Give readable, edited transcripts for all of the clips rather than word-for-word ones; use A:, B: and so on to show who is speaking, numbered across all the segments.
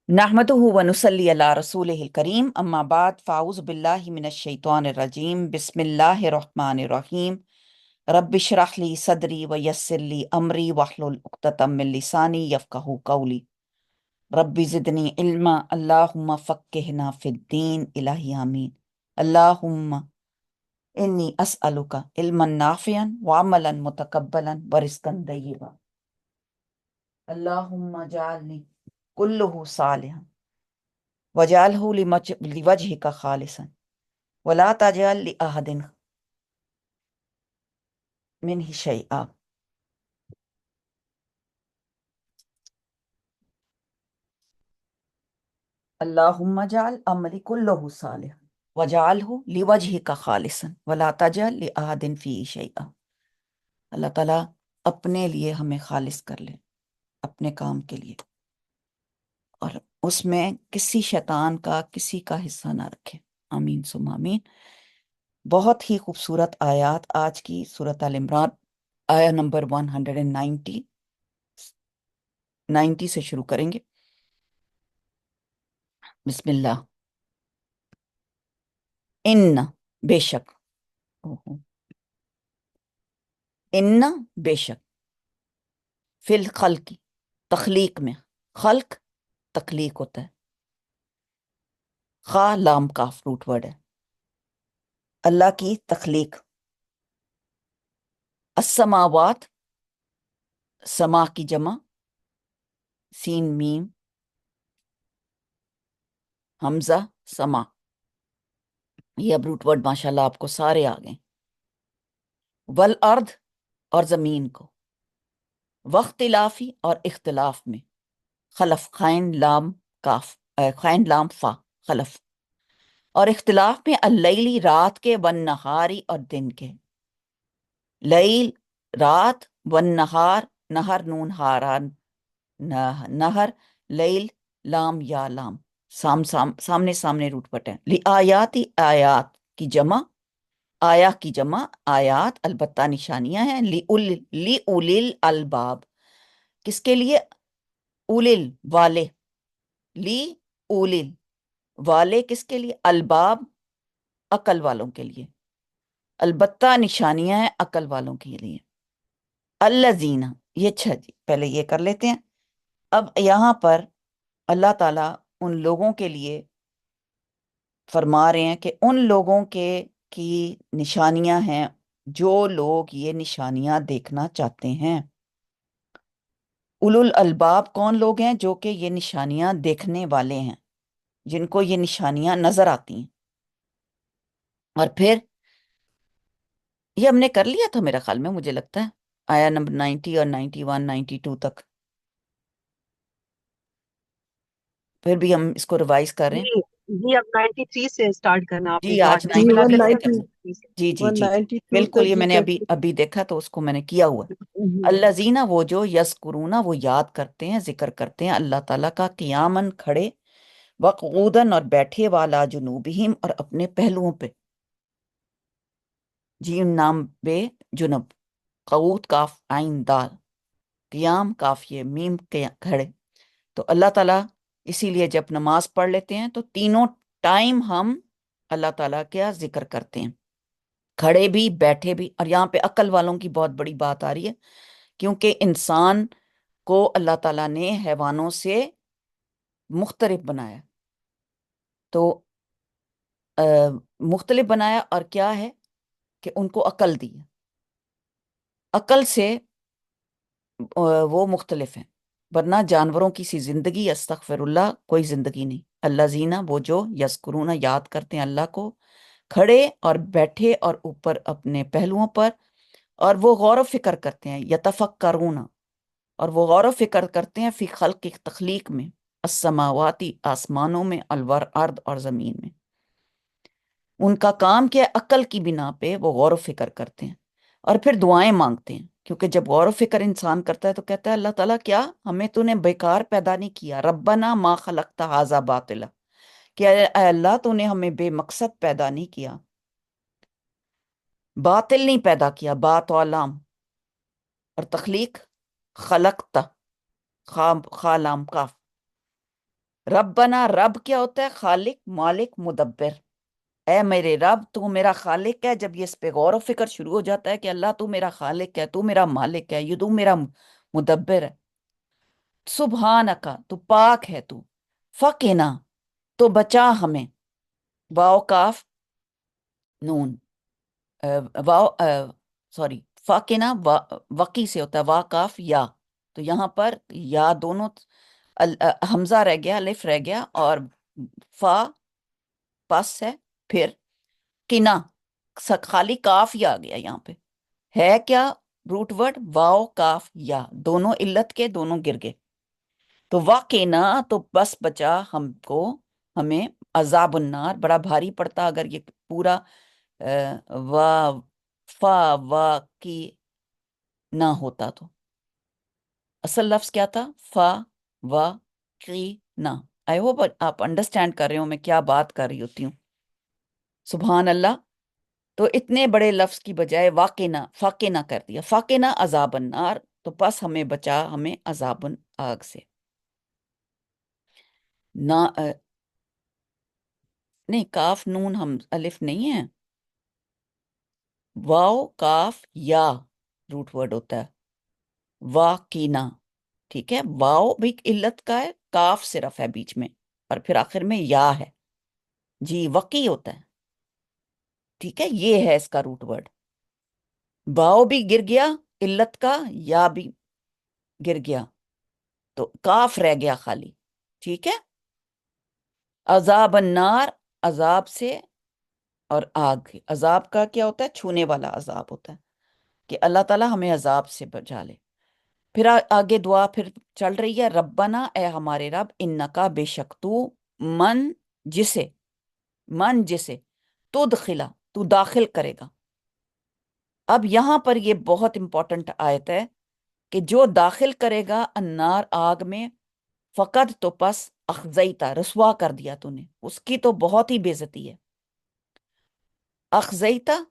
A: नहमदुहु व नुसल्ली अला रसूलिहिल करीम अम्मा बाद फ़ाऊज़ु बिल्लाहि मिनश शैतानिर रजीम बिस्मिल्लाहिर रहमानिर रहीम रब्बि इश्रह ली सदरी व यस्सिर ली अमरी वहलुल उक़्दतम मिन लिसानी यफ़क़हू क़ौली रब्बि ज़िदनी इल्मा अल्लाहुम्मा फ़क्किहना फ़िद्दीन इलाही आमीन। अल्लाहुम्मा इन्नी अस्अलुका इल्मन नाफ़िअन व अमलन मुतक़ब्बलन व रिज़्क़न तय्यिबा। अल्लाहुम्मा जअलनी कुल्लुहु सालिहन वजअलहु लिवजहिका खालिसन वला तजअल लिअहदिन मिन्हु शैआ। अल्लाहुम्मा जअल अमली कुल्लुहु सालिहन वजअलहु लिवजहिका खालिसन वला तजअल लिअहदिन फीही शैआ। अल्लाह ताला अपने लिए हमें खालिस कर ले, अपने काम के लिए, और उसमें किसी शैतान का किसी का हिस्सा ना रखे। आमीन सुम्मा आमीन। बहुत ही खूबसूरत आयात आज की सूरत अल इमरान आया नंबर 190 से शुरू करेंगे। बिस्मिल्लाह। इन्न बेशक, ओहो, इन्न बेशक, फिल खल्क तखलीक में, खल्क तखलीक होता है, खा लाम काफ रूट वर्ड है, अल्लाह की तखलीक। अस्समावात समा की जमा, सीन मीम हमजा समा, ये अब रूट वर्ड माशाल्लाह आपको सारे आ गए। वल अर्द, और जमीन को, वख्तिलाफी, और इख्तिलाफ में, खलफ खैन लाम काफ, खैन लाम फा खलफ, और इख्तिलाफ में, अल्लैली रात के, वन नहारी और दिन के, लैल रात, वन नहार नहर नून हारान नहर, लैल लाम या लाम सामने सामने रूट पट है। ली आयाती, आयात की जमा, आया की जमा आयात, अलबत्ता निशानियां हैं। ली उलिल अलबाब, किसके लिए? उलिल वाले, ली उलिल वाले, किसके लिए? अलबाब अकल वालों के लिए, अलबत्ता निशानियां हैं अकल वालों के लिए। अल्लजीना, ये अच्छा जी, पहले ये कर लेते हैं। अब यहां पर अल्लाह ताला उन लोगों के लिए फरमा रहे हैं कि उन लोगों के की निशानियां हैं जो लोग ये निशानियां देखना चाहते हैं। उलुल अलबाब कौन लोग हैं? जो कि ये निशानियां देखने वाले हैं, जिनको ये निशानियां नजर आती हैं। और फिर ये हमने कर लिया था मेरा ख्याल में, मुझे लगता है आया नंबर 90 और 91 92 तक। फिर भी हम इसको रिवाइज कर रहे हैं।
B: जी जी, अब 93 से स्टार्ट करना आपने
A: जी
B: जो
A: आज
B: आज
C: जी
A: 90
B: निकला
A: पे
B: था
A: थे
B: ना,
A: हम।
C: 190,
B: 93 से।
A: जी जी जी,
C: 192
A: बिल्कुल,
C: तक
A: ये
C: जी
A: मैंने अभी
C: कर।
A: अभी देखा तो उसको मैंने किया हुआ है। अल्लाजीना, वो जो, यस्कुरूना, वो याद करते हैं, जिक्र करते हैं अल्लाह ताला का, क़ियामन, खड़े, वक़ूदन, और बैठे, वाला जुनूबिहिम, और अपने पहलुओं पे, जीम नाम बे जुनब, क़ऊद काफ आइन दाल, क़ियाम काफ ये मीम के खड़े। तो अल्लाह ताला इसीलिए जब नमाज पढ़ लेते हैं तो तीनों टाइम हम अल्लाह ताला का जिक्र करते हैं, खड़े भी, बैठे भी। और यहाँ पे अकल वालों की बहुत बड़ी बात आ रही है, क्योंकि इंसान को अल्लाह ताला ने हैवानों से मुख्तलिफ बनाया। तो मुख्तलिफ बनाया, और क्या है कि उनको अकल दी है। अकल से वो मुख्तलिफ हैं, वरना जानवरों की सी जिंदगी, अस्तगफिरुल्लाह, कोई जिंदगी नहीं। अल्लाजीना, वो जो, यस्कुरूना, याद करते हैं अल्लाह को, खड़े और बैठे और ऊपर अपने पहलुओं पर, और वो गौर व फिक्र करते हैं, यतफक्करूना, और वो गौर व फिक्र करते हैं, फी खल्क, तख्लीक में, अस्समावाती, आसमानों में, अलवर अर्द, और जमीन में। उनका काम क्या है? अकल की बिना पे वो गौर व फिक्र करते हैं और फिर दुआएं मांगते हैं, क्योंकि जब गौर व फिक्र इंसान करता है तो कहता है, अल्लाह ताला, क्या हमें तूने बेकार पैदा नहीं किया, रब्बना मा खलकता हाजा बातिला, क्या अल्लाह तूने हमें बेमकसद पैदा नहीं किया, बातिल नहीं पैदा किया, बात और लाम, और तखलीक, खलकता, खालाम काफ। रब्बना, रब क्या होता है? खालिक, मालिक, मुदब्बिर। ए मेरे रब, तू मेरा खालिक है। जब ये इस पे गौर व फिक्र शुरू हो जाता है कि अल्लाह तू मेरा खालिक है, तू मेरा मालिक है, ये तू मेरा मुदब्बिर है। सुबहानका, तू पाक है तू। फकीना, तो बचा हमें। वाओ काफ नून, वाओ, सॉरी, फाकिना वकी से होता है वा काफ या। तो यहाँ पर या दोनों, हमजा रह गया, अलिफ रह गया, और फा पस है। फिर किना, खाली काफ या आ गया यहाँ पे। है क्या रूट वर्ड? वाओ काफ या, दोनों इल्लत के, दोनों गिर गए। तो वाकिना, तो बस बचा हमको, हमें अजाब उन्नार, बड़ा भारी पड़ता अगर ये पूरा वा फा वा की ना होता तो। असल लफ्ज क्या था? फा वा की ना। आई होप आप अंडरस्टैंड कर रहे हो मैं क्या बात कर रही होती हूँ। सुबहान अल्लाह। तो इतने बड़े लफ्ज की बजाय वाकिना फाकिना कर दिया। फाकिना अजाब अन्नार, तो बस हमें बचा, हमें अजाबन आग से। ना नहीं, काफ नून हम अलिफ नहीं है। वाओ काफ या रूट वर्ड होता है। वाकीना, ठीक है। वाओ भी इल्लत का है, काफ सिर्फ है बीच में, और फिर आखिर में या है। जी, वकी होता है। ठीक है, ये है इसका रूट वर्ड। वाओ भी गिर गया इल्लत का, या भी गिर गया, तो काफ रह गया खाली। ठीक है। अजाब अन्नार, अजाब से, और आग। अजाब का क्या होता है? छूने वाला अजाब होता है, कि अल्लाह ताला हमें अजाब से बचा ले। फिर आगे दुआ फिर चल रही है। रब्बना, ए हमारे रब, इन्नका, बेशक तू, मन जिसे, मन जिसे, तुदखिला, तू दाखिल करेगा। अब यहां पर ये बहुत इंपॉर्टेंट आयत है कि जो दाखिल करेगा अन्नार, आग में, फकत, तो पस, अखजईता, रसवा कर दिया तूने, उसकी तो बहुत ही बेइज्जती है। अखजईता,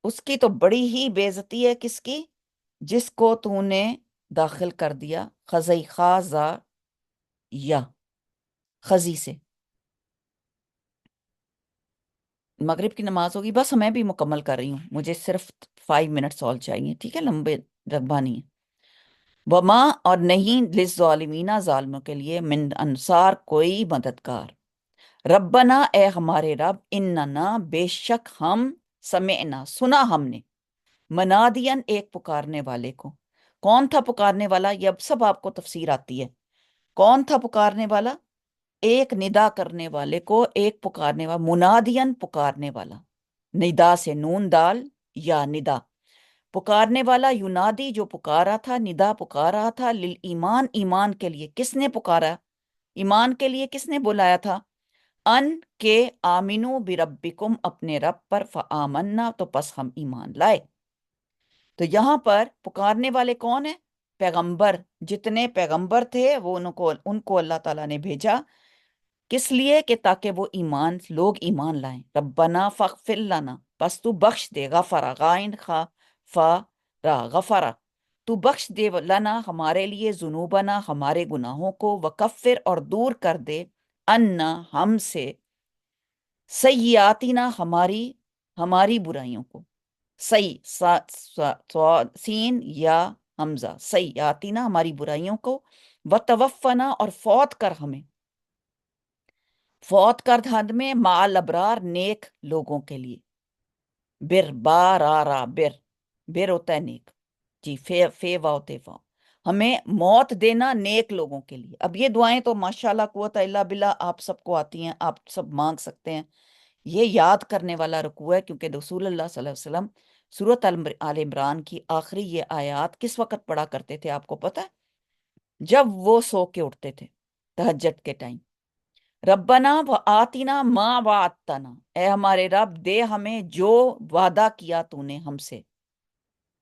A: उसकी तो बड़ी ही बेइज्जती है। किसकी? जिसको तूने दाखिल कर दिया। खजई, खाजा या, खजी से। मगरिब की नमाज होगी, बस मैं भी मुकम्मल कर रही हूँ, मुझे सिर्फ 5 मिनट्स और चाहिए, ठीक है, लंबे रगबा नहीं है। वमा, और नहीं, लिज़ालिमीना, जालिमों के लिए, मिन अंसार, कोई मददगार। रब्बना, ए हमारे रब, इन्नना, बेशक हम, समेना, सुना हमने, मनादियन, एक पुकारने वाले को। कौन था पुकारने वाला? ये अब सब आपको तफसीर आती है। कौन था पुकारने वाला? एक निदा करने वाले को, एक पुकारने वाला, मुनादियन, पुकारने वाला। निदा से नून दाल, या निदा, पुकारने वाला। युनादी, जो पुकारा था। निदा, पुकारा था। लिल ईमान, ईमान के लिए। किसने पुकारा? ईमान के लिए किसने बुलाया था? अन के, आमिनू बिरब्बिकुम, अपने रब पर, फआमन्ना, तो बस हम ईमान लाए। तो यहां पर पुकारने वाले कौन है? पैगंबर। जितने पैगंबर थे वो, उनको उनको अल्लाह ताला ने भेजा। किस लिए? कि ताकि वो ईमान, लोग ईमान लाएं। रब्बना फगफिर लना, बस तू बख्श दे। गफरा, गाइन खा फा रा, गफरा, तू बख्श दे लना, हमारे लिए, जुनूबना, हमारे गुनाहों को, वकफ्फिर, और दूर कर दे, अन्ना, हमसे, सय्यातिना, हमारी हमारी बुराइयों को। सही, सीन या हमजा, सय्यातिना, हमारी बुराइयों को, व तवफ़ना, और फौत कर हमें। फौत कर हद में, माल अबरार, नेक लोगों के लिए। बिर, बार बिर, बिर होता है नेक। जी, फे वाओ ते वाओ, हमें मौत देना नेक लोगों के लिए। अब ये दुआएं तो माशाल्लाह कुव्वत इल्ला बिल्ला आप सबको आती हैं, आप सब मांग सकते हैं। ये याद करने वाला रुकू है, क्योंकि रसूलुल्लाह सल्लल्लाहु अलैहि वसल्लम सूरत आल इमरान की आखिरी ये आयत किस वक्त पढ़ा करते थे आपको पता है? जब वो सो के उठते थे तहज्जुद के टाइम। रब्बना व आतिना माँ वाअतना, ए हमारे रब, दे हमें जो वादा किया तूने हमसे।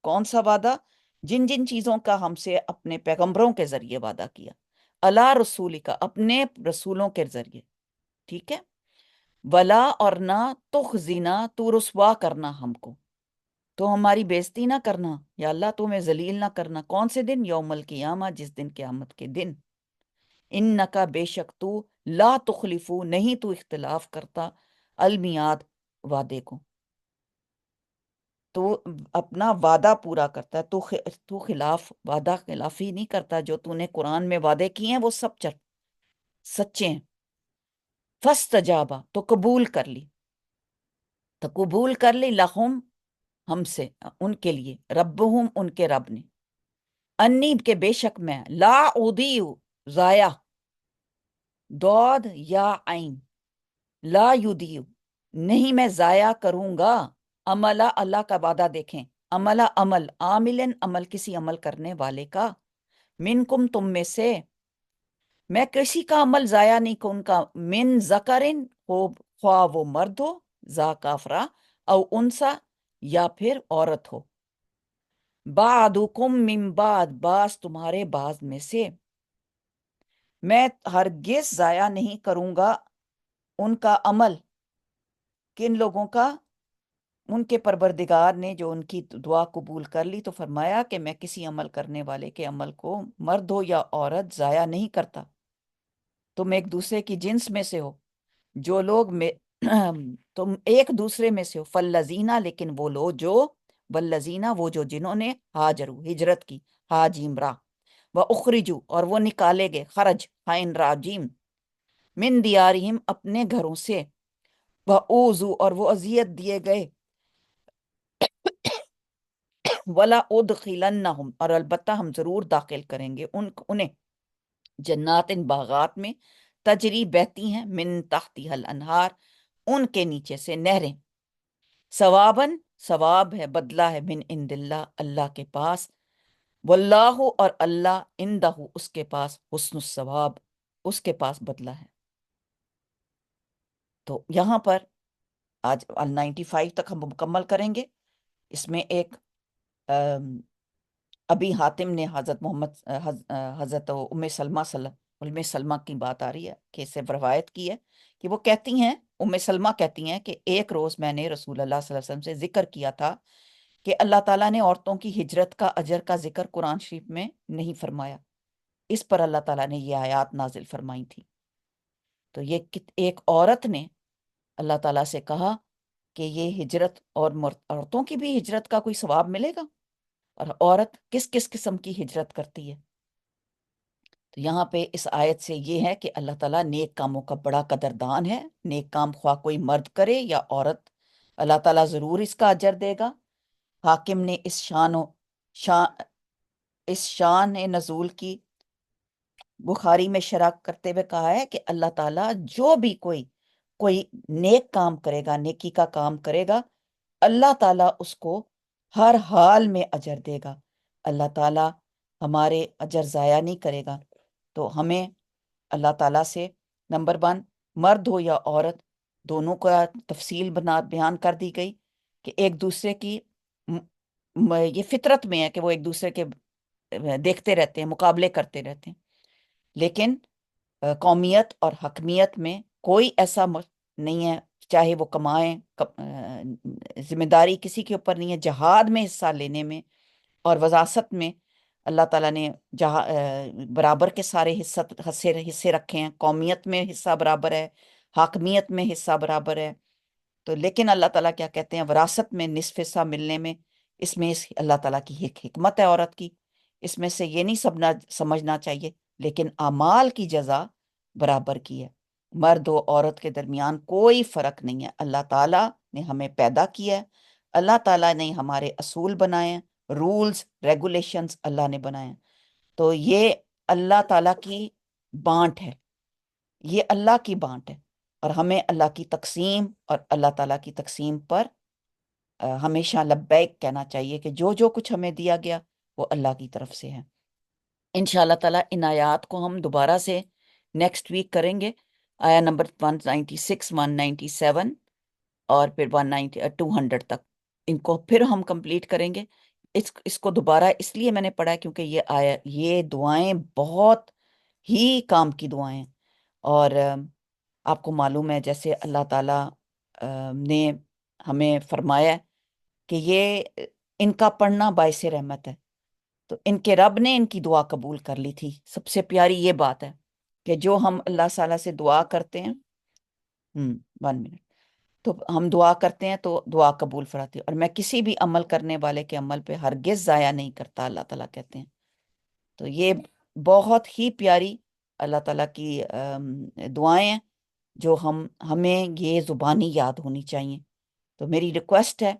A: कौन सा वादा? जिन जिन चीजों का हमसे अपने पैगंबरों के जरिए वादा किया। अला रसूली का, अपने रसूलों के जरिए। ठीक है। वला, और ना, तुखजिना, तू रुसवा करना हमको। تو ہماری بیزتی نہ کرنا یا اللہ تمہیں ذلیل نہ کرنا. کون سے دن؟ یوم القیامہ، جس دن قیامت کے دن. انکا بے شک تو، لا تخلفو نہیں تو اختلاف کرتا، المیعاد وعدے کو. تو اپنا وعدہ پورا کرتا ہے. تو خلاف وعدہ خلافی نہیں کرتا. جو تو نے قرآن میں وعدے کیے ہیں وہ سب سچے ہیں. فاستجابا تو قبول کر لی، تو قبول کر لی لہم ہم سے، ان کے لیے، ربہم ان کے رب نے، انی کے بے شک میں، لا اضیع ضائع، دود یا عین، لا یضیع نہیں میں ضائع کروں گا، عملہ اللہ کا وعدہ دیکھیں، عملہ عمل، عاملن عمل کسی عمل کرنے والے کا، منکم تم میں سے، میں کسی کا عمل ضائع نہیں کروں کا، من ذکرن ہو، خواہ وہ مرد ہو، ذا کافرہ، او انسا یا پھر عورت ہو، بعدکم من بعد بعض تمہارے بعض میں سے، میں ہرگز ضائع نہیں کروں گا ان کا عمل. کن لوگوں کا؟ ان کے پروردگار نے جو ان کی دعا قبول کر لی تو فرمایا کہ میں کسی عمل کرنے والے کے عمل کو، مرد ہو یا عورت، ضائع نہیں کرتا. تم ایک دوسرے کی جنس میں سے ہو، جو لوگ تم ایک دوسرے میں سے ہو. فالذینہ لیکن وہ لوگ جو، والذینہ وہ جو جنہوں نے، ہاجرو ہجرت کی، حاجیم را، وَأُخْرِجُوا اور وہ نکالے گئے، خرج خائن راجیم، من دیارہم اپنے گھروں سے، وَأُوذُوا اور وہ اذیت دیے گئے، وَلَا أُدْخِلَنَّهُمْ اور البتہ ہم ضرور داخل کریں گے انہیں، جنات ان باغات میں، تجری بہتی ہیں، من تحتها الانہار ان کے نیچے سے نہریں، ثواباً ثواب ہے، بدلہ ہے، من عند اللہ اللہ کے پاس، واللہ اور اللہ، عندہ اس کے پاس، حسن الثواب اس کے پاس بدلہ ہے. تو یہاں پر آج 95 تک ہم مکمل کریں گے. اس میں ایک ابی حاتم نے حضرت محمد حضرت ام سلمہ کی بات آ رہی ہے کہ اسے روایت کی ہے کہ وہ کہتی ہیں، ام سلمہ کہتی ہیں کہ ایک روز میں نے رسول اللہ صلی اللہ علیہ وسلم سے ذکر کیا تھا کہ اللہ تعالیٰ نے عورتوں کی ہجرت کا اجر کا ذکر قرآن شریف میں نہیں فرمایا. اس پر اللہ تعالیٰ نے یہ آیات نازل فرمائی تھی. تو یہ ایک عورت نے اللہ تعالیٰ سے کہا کہ یہ ہجرت اور عورتوں کی بھی ہجرت کا کوئی ثواب ملے گا، اور عورت کس کس قسم کی ہجرت کرتی ہے. تو یہاں پہ اس آیت سے یہ ہے کہ اللہ تعالیٰ نیک کاموں کا بڑا قدردان ہے. نیک کام خواہ کوئی مرد کرے یا عورت، اللہ تعالیٰ ضرور اس کا اجر دے گا. حاکم نے اس شان نزول کی بخاری میں شرح کرتے ہوئے کہا ہے کہ اللہ تعالیٰ جو بھی کوئی نیک کام کرے گا، نیکی کا کام کرے گا، اللہ تعالیٰ اس کو ہر حال میں اجر دے گا. اللہ تعالیٰ ہمارے اجر ضائع نہیں کرے گا. تو ہمیں اللہ تعالیٰ سے، نمبر 1، مرد ہو یا عورت، دونوں کا تفصیل بیان کر دی گئی کہ ایک دوسرے کی یہ فطرت میں ہے کہ وہ ایک دوسرے کے دیکھتے رہتے ہیں، مقابلے کرتے رہتے ہیں. لیکن قومیت اور حکمیت میں کوئی ایسا نہیں ہے، چاہے وہ کمائیں، ذمہ داری کسی کے اوپر نہیں ہے. جہاد میں حصہ لینے میں اور وراثت میں اللہ تعالیٰ نے برابر کے سارے حصے رکھے ہیں. قومیت میں حصہ برابر ہے، حاکمیت میں حصہ برابر ہے. تو لیکن اللہ تعالیٰ کیا کہتے ہیں، وراثت میں نصف حصہ ملنے میں، اس میں اللہ تعالیٰ کی ایک حکمت ہے عورت کی. اس میں سے یہ نہیں سمجھنا چاہیے، لیکن اعمال کی جزا برابر کی ہے. مرد و عورت کے درمیان کوئی فرق نہیں ہے. اللہ تعالیٰ نے ہمیں پیدا کیا ہے، اللہ تعالیٰ نے ہمارے اصول بنائے ہیں، رولز ریگولیشنز اللہ نے بنائے ہیں. تو یہ اللہ تعالیٰ کی بانٹ ہے، یہ اللہ کی بانٹ ہے، اور ہمیں اللہ کی تقسیم اور اللہ تعالیٰ کی تقسیم پر ہمیشہ لبیک کہنا چاہیے کہ جو جو کچھ ہمیں دیا گیا وہ اللہ کی طرف سے ہے. انشاءاللہ تعالیٰ ان آیات کو ہم دوبارہ سے نیکسٹ ویک کریں گے. آیا نمبر 196 197 اور پھر 200 تک ان کو پھر ہم کمپلیٹ کریں گے. اس کو دوبارہ اس لیے میں نے پڑھا کیونکہ یہ دعائیں بہت ہی کام کی دعائیں ہیں. اور آپ کو معلوم ہے جیسے اللہ تعالیٰ نے ہمیں فرمایا کہ یہ ان کا پڑھنا باعث رحمت ہے، تو ان کے رب نے ان کی دعا قبول کر لی تھی۔ سب سے پیاری یہ بات ہے کہ جو ہم اللہ تعالیٰ سے دعا کرتے ہیں، 1 منٹ، تو ہم دعا کرتے ہیں تو دعا قبول فراتی ہے، اور میں کسی بھی عمل کرنے والے کے عمل پہ ہرگز ضائع نہیں کرتا، اللہ تعالیٰ کہتے ہیں۔ تو یہ بہت ہی پیاری اللہ تعالیٰ کی دعائیں ہیں جو ہمیں یہ زبانی یاد ہونی چاہیے۔ تو میری ریکویسٹ ہے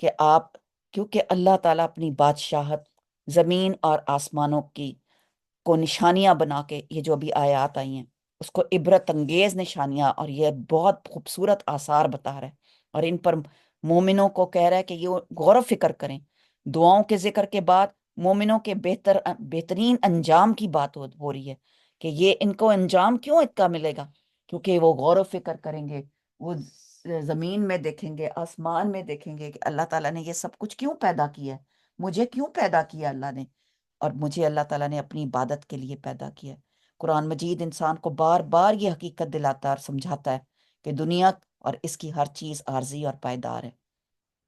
A: کہ آپ، کیونکہ اللہ تعالیٰ اپنی بادشاہت زمین اور آسمانوں کی کو نشانیاں بنا کے، یہ جو ابھی آیات آئی ہیں اس کو عبرت انگیز نشانیاں اور یہ بہت خوبصورت آثار بتا رہا ہے، اور ان پر مومنوں کو کہہ رہا ہے کہ یہ غور و فکر کریں۔ دعاؤں کے ذکر کے بعد مومنوں کے بہترین انجام کی بات ہو رہی ہے کہ یہ ان کو انجام کیوں اتنا ملے گا، کیونکہ وہ غور و فکر کریں گے، وہ زمین میں دیکھیں گے، آسمان میں دیکھیں گے کہ اللہ تعالیٰ نے یہ سب کچھ کیوں پیدا کیا ہے، مجھے کیوں پیدا کیا اللہ نے، اور مجھے اللہ تعالیٰ نے اپنی عبادت کے لیے پیدا کیا ہے۔ قرآن مجید انسان کو بار بار یہ حقیقت دلاتا اور سمجھاتا ہے کہ دنیا اور اس کی ہر چیز عارضی اور پائیدار ہے،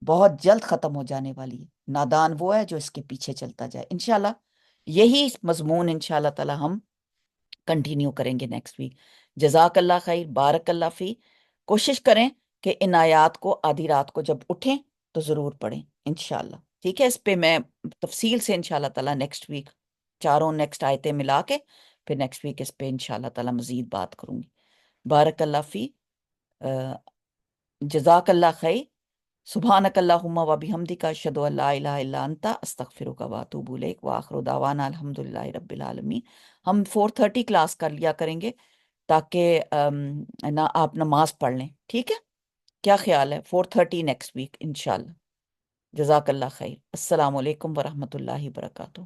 A: بہت جلد ختم ہو جانے والی ہے، نادان وہ ہے جو اس کے پیچھے چلتا جائے۔ انشاءاللہ یہی مضمون انشاءاللہ تعالی ہم کنٹینیو کریں گے نیکسٹ ویک۔ جزاک اللہ خیر، بارک اللہ فی۔ کوشش کریں کہ ان آیات کو آدھی رات کو جب اٹھیں تو ضرور پڑھیں انشاءاللہ، ٹھیک ہے؟ اس پہ میں تفصیل سے انشاءاللہ تعالی نیکسٹ ویک چاروں نیکسٹ آیتیں ملا کے پھر نیکسٹ ویک اس پہ انشاءاللہ تعالی مزید بات کروں گی۔ بارک اللہ فی، جزاک اللہ خیر، سبحانک اللہم و بحمدک، اشہدو ان لا الہ الا انت، استغفرک و اتوب الیک، وآخر دعوانا الحمدللہ رب العالمین۔ ہم 4:30 کلاس کر لیا کریں گے تاکہ نہ آپ نماز پڑھ لیں، ٹھیک ہے؟ کیا خیال ہے؟ 4:30 نیکسٹ ویک انشاءاللہ۔ جزاک اللہ خیر، السلام علیکم ورحمۃ اللہ وبرکاتہ۔